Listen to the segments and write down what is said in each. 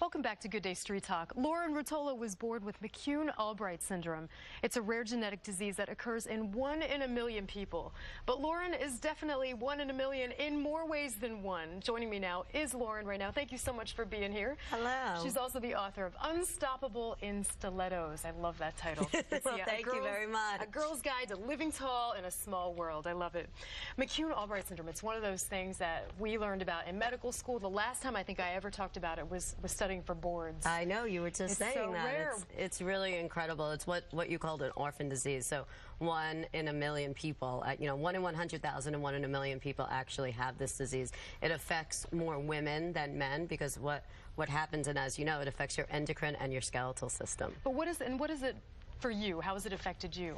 Welcome back to Good Day Street Talk. Lauren Rotolo was born with McCune-Albright syndrome. It's a rare genetic disease that occurs in 1 in a million people. But Lauren is definitely 1 in a million in more ways than one. Joining me now is Lauren right now. Thank you so much for being here. Hello. She's also the author of Unstoppable in Stilettos. I love that title. Well, thank you very much. A Girl's Guide to Living Tall in a Small World. I love it. McCune-Albright syndrome, it's one of those things that we learned about in medical school. The last time I think I ever talked about it was studying for boards. I know, you were just saying so that. Rare. It's really incredible. It's what you called an orphan disease. So 1 in a million people, 1 in 100,000 and 1 in a million people actually have this disease. It affects more women than men because what happens, and as you know, it affects your endocrine and your skeletal system. But what is it for you? How has it affected you?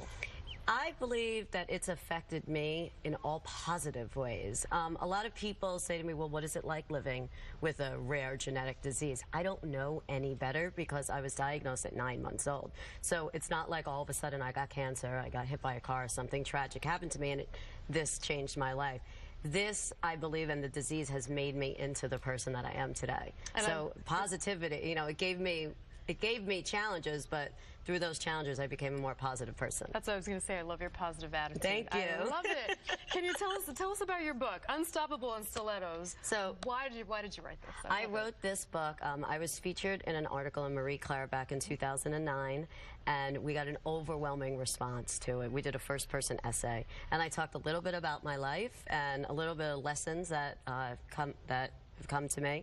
I believe that it's affected me in all positive ways. A lot of people say to me, well, what is it like living with a rare genetic disease? I don't know any better because I was diagnosed at 9 months old. So it's not like all of a sudden I got cancer, I got hit by a car, something tragic happened to me, and this changed my life. This, I believe, and the disease has made me into the person that I am today. And so positivity, it gave me challenges, but through those challenges, I became a more positive person. That's what I was going to say. I love your positive attitude. Thank you. I love it. Can you tell us about your book, Unstoppable in Stilettos? So why did you write this? I wrote this book. I was featured in an article in Marie Claire back in 2009, and we got an overwhelming response to it. We did a first-person essay, and I talked a little bit about my life and a little bit of lessons that have come to me,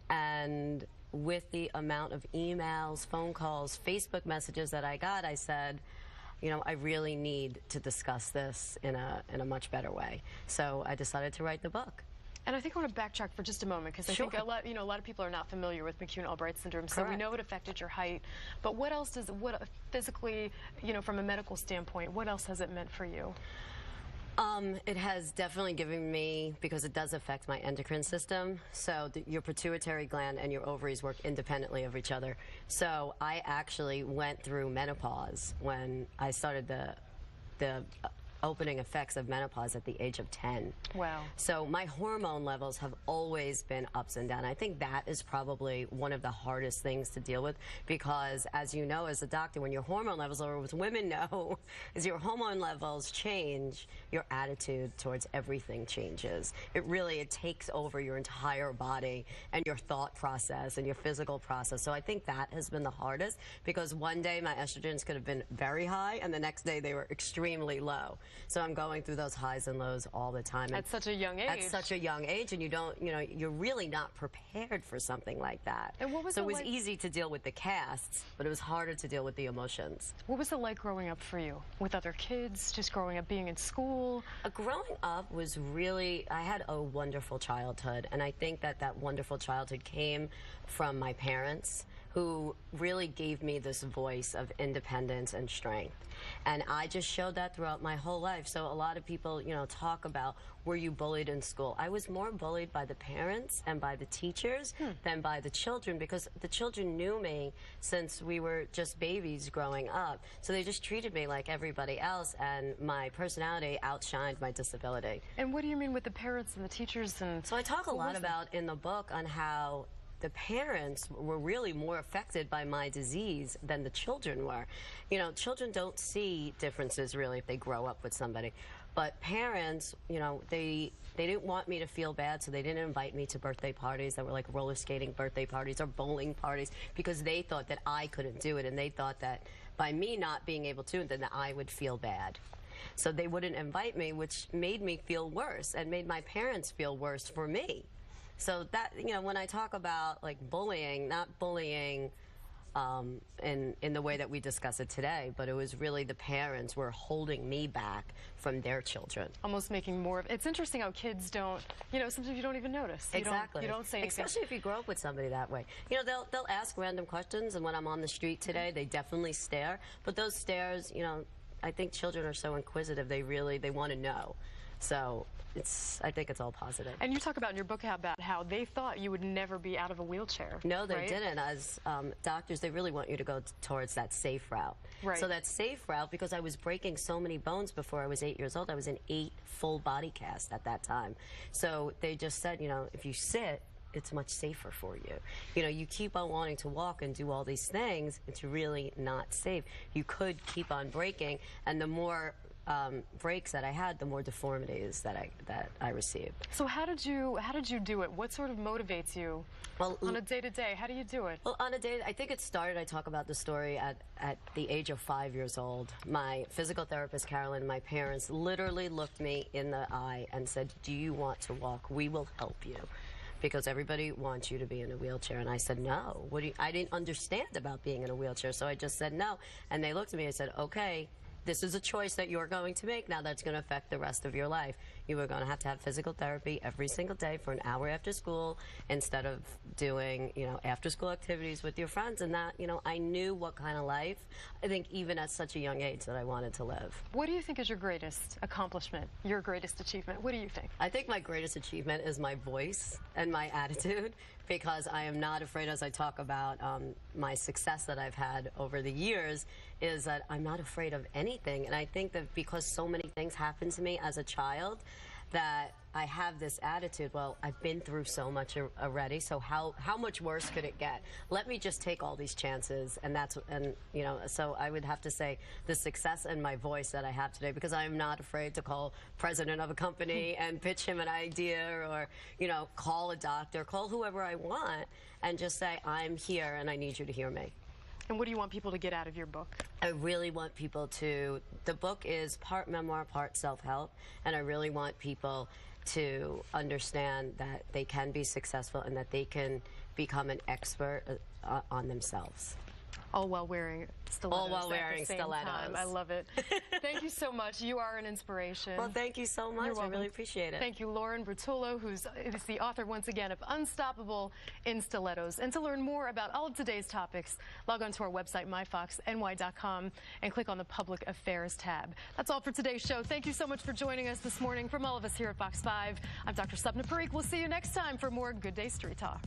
and with the amount of emails, phone calls, Facebook messages that I got, I said, I really need to discuss this in a much better way. So I decided to write the book. And I think I want to backtrack for just a moment because I think a lot of people are not familiar with McCune-Albright syndrome. So we know it affected your height, but what else physically, from a medical standpoint, what else has it meant for you? It has definitely given me, because it does affect my endocrine system, so your pituitary gland and your ovaries work independently of each other. So I actually went through menopause when I started the opening effects of menopause at the age of 10. Wow. So my hormone levels have always been ups and down. I think that is probably one of the hardest things to deal with because, as you know, as a doctor, when your hormone levels, or as women know, as your hormone levels change, your attitude towards everything changes. It takes over your entire body and your thought process and your physical process. So I think that has been the hardest because one day my estrogens could have been very high and the next day they were extremely low. So I'm going through those highs and lows all the time. At such a young age. At such a young age, and you're really not prepared for something like that. And what was so it was easy to deal with the casts, but it was harder to deal with the emotions. What was it like growing up for you? With other kids, just growing up, being in school? Growing up was really, I had a wonderful childhood, and I think that wonderful childhood came from my parents, who really gave me this voice of independence and strength. And I just showed that throughout my whole life. So a lot of people, talk about, were you bullied in school? I was more bullied by the parents and by the teachers than by the children, because the children knew me since we were just babies growing up. So they just treated me like everybody else, and my personality outshined my disability. And what do you mean with the parents and the teachers? And so I talk a lot about in the book on how the parents were really more affected by my disease than the children were. Children don't see differences really if they grow up with somebody. But parents, they didn't want me to feel bad, so they didn't invite me to birthday parties that were like roller skating birthday parties or bowling parties, because they thought that I couldn't do it, and they thought that by me not being able to, then I would feel bad. So they wouldn't invite me, which made me feel worse and made my parents feel worse for me. So that, when I talk about like bullying, not bullying in the way that we discuss it today, but it was really the parents were holding me back from their children. Almost making more of it. It's interesting how kids don't, sometimes you don't even notice. Exactly. You don't say anything. Especially if you grow up with somebody that way. They'll ask random questions, and when I'm on the street today, they definitely stare. But those stares, I think children are so inquisitive, they want to know. So I think it's all positive. And you talk about in your book about how they thought you would never be out of a wheelchair. No, they didn't. As doctors, they really want you to go towards that safe route. Right. So that safe route, because I was breaking so many bones before I was 8 years old, I was in 8 full body casts at that time. So they just said, if you sit, it's much safer for you. You know, you keep on wanting to walk and do all these things, it's really not safe. You could keep on breaking, and the more breaks that I had, the more deformities that I received. So how did you do it? What sort of motivates you on a day-to-day? How do you do it? Well, on a day, I think it started, I talk about the story at the age of 5 years old. My physical therapist, Carolyn, my parents literally looked me in the eye and said, "Do you want to walk? We will help you." Because everybody wants you to be in a wheelchair. And I said, no. I didn't understand about being in a wheelchair, so I just said no. And they looked at me and said, okay, this is a choice that you're going to make now that's going to affect the rest of your life. You are going to have physical therapy every single day for an hour after school instead of doing, you know, after school activities with your friends. And that, you know, I knew what kind of life, I think even at such a young age, that I wanted to live. What do you think is your greatest accomplishment, your greatest achievement? What do you think? I think my greatest achievement is my voice and my attitude, because I am not afraid, as I talk about my success that I've had over the years, is that I'm not afraid of anything. And I think that because so many things happened to me as a child, that I have this attitude, well, I've been through so much already, so how much worse could it get? Let me just take all these chances, and you know, so I would have to say the success and my voice that I have today, because I am not afraid to call president of a company and pitch him an idea, or, you know, call a doctor, call whoever I want, and just say, I'm here and I need you to hear me. And what do you want people to get out of your book? I really want people to, the book is part memoir, part self-help, and I really want people to understand that they can be successful and that they can become an expert on themselves. All while wearing stilettos. All while wearing stilettos. Time. I love it. Thank you so much. You are an inspiration. Well, thank you so much. I really appreciate it. Thank you, Lauren Ruotolo, who's the author, once again, of Unstoppable in Stilettos. And to learn more about all of today's topics, log on to our website, myfoxny.com, and click on the Public Affairs tab. That's all for today's show. Thank you so much for joining us this morning. From all of us here at Fox 5, I'm Dr. Sapna Parikh. We'll see you next time for more Good Day Street Talk.